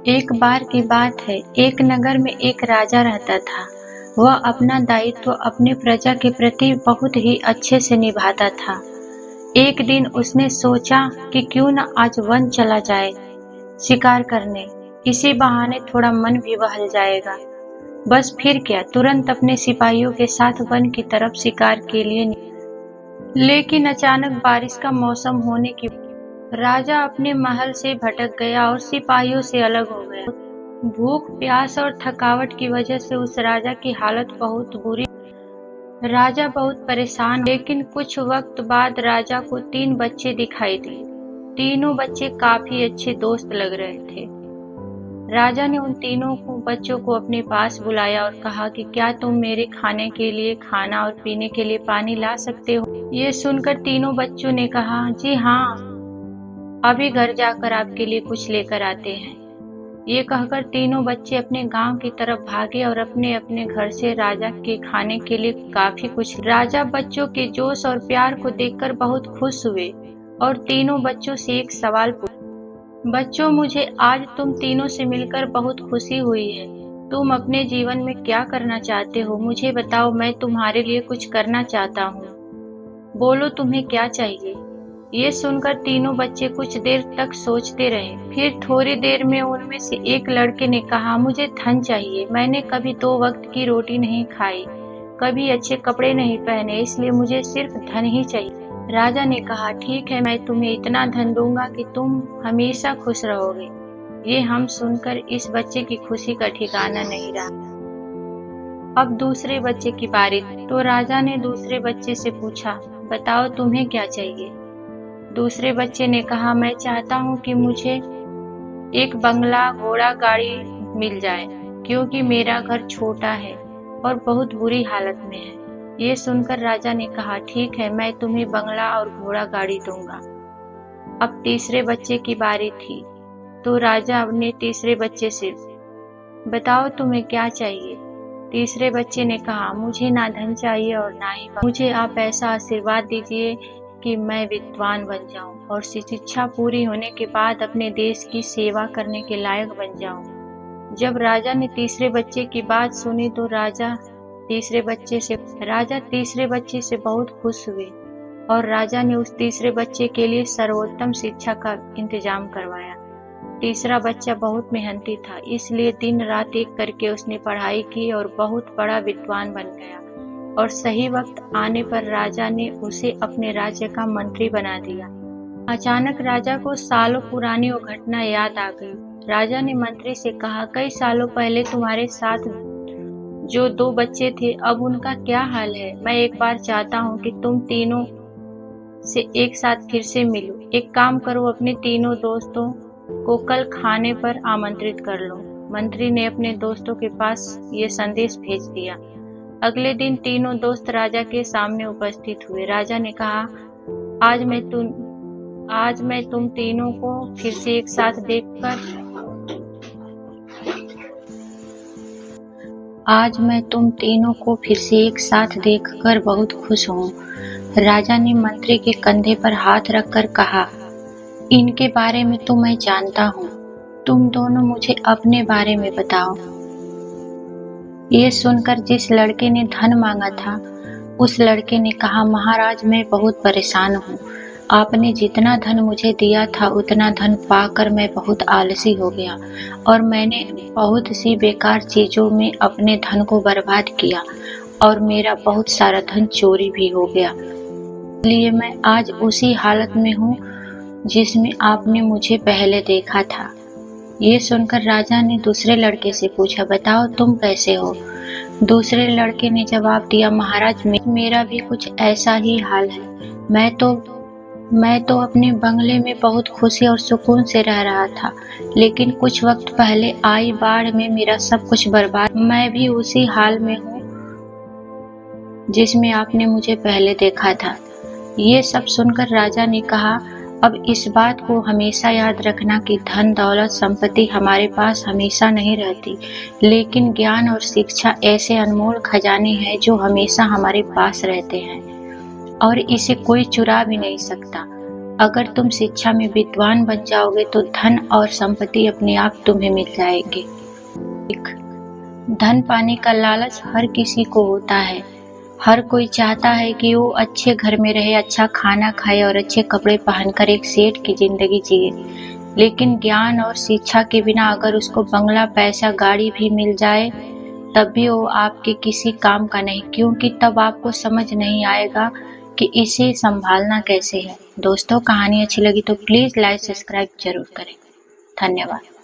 एक बार की बात है, एक नगर में एक राजा रहता था। वह अपना दायित्व अपने प्रजा के प्रति बहुत ही अच्छे से निभाता था। एक दिन उसने सोचा कि क्यों न आज वन चला जाए शिकार करने। इसी बहाने थोड़ा मन भी बहल जाएगा। बस फिर क्या, तुरंत अपने सिपाहियों के साथ वन की तरफ शिकार के लिए लेकिन अचानक बारिश का मौसम होने की राजा अपने महल से भटक गया और सिपाहियों से अलग हो गया। भूख, प्यास और थकावट की वजह से उस राजा की हालत बहुत बुरी। राजा बहुत परेशान, लेकिन कुछ वक्त बाद राजा को 3 बच्चे दिखाई दिए। तीनों बच्चे काफी अच्छे दोस्त लग रहे थे। राजा ने उन तीनों बच्चों को अपने पास बुलाया और कहा कि क्या तुम मेरे खाने के लिए खाना और पीने के लिए पानी ला सकते हो? ये सुनकर तीनों बच्चों ने कहा, जी हाँ, अभी घर जाकर आपके लिए कुछ लेकर आते हैं। ये कहकर तीनों बच्चे अपने गांव की तरफ भागे और अपने अपने घर से राजा के खाने के लिए काफी कुछ। राजा बच्चों के जोश और प्यार को देखकर बहुत खुश हुए और तीनों बच्चों से एक सवाल पूछा, बच्चों, मुझे आज तुम तीनों से मिलकर बहुत खुशी हुई है। तुम अपने जीवन में क्या करना चाहते हो? मुझे बताओ, मैं तुम्हारे लिए कुछ करना चाहता हूँ। बोलो, तुम्हें क्या चाहिए? ये सुनकर तीनों बच्चे कुछ देर तक सोचते रहे। फिर थोड़ी देर में उनमें से एक लड़के ने कहा, मुझे धन चाहिए। मैंने कभी 2 वक्त की रोटी नहीं खाई, कभी अच्छे कपड़े नहीं पहने, इसलिए मुझे सिर्फ धन ही चाहिए। राजा ने कहा, ठीक है, मैं तुम्हें इतना धन दूंगा कि तुम हमेशा खुश रहोगे। ये हम सुनकर इस बच्चे की खुशी का ठिकाना नहीं रहा। अब दूसरे बच्चे की बारी, तो राजा ने दूसरे बच्चे से पूछा, बताओ तुम्हें क्या चाहिए? दूसरे बच्चे ने कहा, मैं चाहता हूँ कि मुझे एक बंगला, घोड़ा, गाड़ी मिल जाए, क्योंकि मेरा घर छोटा है और बहुत बुरी हालत में है। ये सुनकर राजा ने कहा, ठीक है, मैं तुम्हें बंगला और घोड़ा गाड़ी दूंगा। अब तीसरे बच्चे की बारी थी, तो राजा अपने तीसरे बच्चे से, बताओ तुम्हें क्या चाहिए? तीसरे बच्चे ने कहा, मुझे ना धन चाहिए और ना ही मुझे आप ऐसा आशीर्वाद दीजिए कि मैं विद्वान बन जाऊं और शिक्षा पूरी होने के बाद अपने देश की सेवा करने के लायक बन जाऊं। जब राजा ने तीसरे बच्चे की बात सुनी तो राजा तीसरे बच्चे से बहुत खुश हुए और राजा ने उस तीसरे बच्चे के लिए सर्वोत्तम शिक्षा का इंतजाम करवाया। तीसरा बच्चा बहुत मेहनती था, इसलिए दिन रात एक करके उसने पढ़ाई की और बहुत बड़ा विद्वान बन गया और सही वक्त आने पर राजा ने उसे अपने राज्य का मंत्री बना दिया। अचानक राजा को सालों पुरानी वो घटना याद आ गई। राजा ने मंत्री से कहा, कई सालों पहले तुम्हारे साथ जो 2 बच्चे थे, अब उनका क्या हाल है? मैं एक बार चाहता हूँ कि तुम तीनों से एक साथ फिर से मिलो। एक काम करो, अपने तीनों दोस्तों को कल खाने पर आमंत्रित कर लो। मंत्री ने अपने दोस्तों के पास ये संदेश भेज दिया। अगले दिन तीनों दोस्त राजा के सामने उपस्थित हुए। राजा ने कहा, आज मैं तुम तीनों को फिर से एक साथ देखकर बहुत खुश हूँ। राजा ने मंत्री के कंधे पर हाथ रखकर कहा, इनके बारे में तो मैं जानता हूँ, तुम दोनों मुझे अपने बारे में बताओ। ये सुनकर जिस लड़के ने धन मांगा था, उस लड़के ने कहा, महाराज, मैं बहुत परेशान हूँ। आपने जितना धन मुझे दिया था, उतना धन पाकर मैं बहुत आलसी हो गया और मैंने बहुत सी बेकार चीजों में अपने धन को बर्बाद किया और मेरा बहुत सारा धन चोरी भी हो गया। इसलिए मैं आज उसी हालत में हूँ जिसमें आपने मुझे पहले देखा था। ये सुनकर राजा ने दूसरे लड़के से पूछा, बताओ तुम कैसे हो? दूसरे लड़के ने जवाब दिया, महाराज, मेरा भी कुछ ऐसा ही हाल है। मैं तो अपने बंगले में बहुत खुशी और सुकून से रह रहा था, लेकिन कुछ वक्त पहले आई बाढ़ में मेरा सब कुछ बर्बाद। मैं भी उसी हाल में हूँ जिसमें आपने मुझे पहले देखा था। ये सब सुनकर राजा ने कहा, अब इस बात को हमेशा याद रखना कि धन, दौलत, संपत्ति हमारे पास हमेशा नहीं रहती, लेकिन ज्ञान और शिक्षा ऐसे अनमोल खजाने हैं जो हमेशा हमारे पास रहते हैं और इसे कोई चुरा भी नहीं सकता। अगर तुम शिक्षा में विद्वान बन जाओगे तो धन और संपत्ति अपने आप तुम्हें मिल जाएंगे। धन पाने का लालच हर किसी को होता है। हर कोई चाहता है कि वो अच्छे घर में रहे, अच्छा खाना खाए और अच्छे कपड़े पहनकर एक सेठ की जिंदगी जिए। लेकिन ज्ञान और शिक्षा के बिना अगर उसको बंगला, पैसा, गाड़ी भी मिल जाए तब भी वो आपके किसी काम का नहीं, क्योंकि तब आपको समझ नहीं आएगा कि इसे संभालना कैसे है। दोस्तों, कहानी अच्छी लगी तो प्लीज लाइक सब्सक्राइब जरूर करें। धन्यवाद।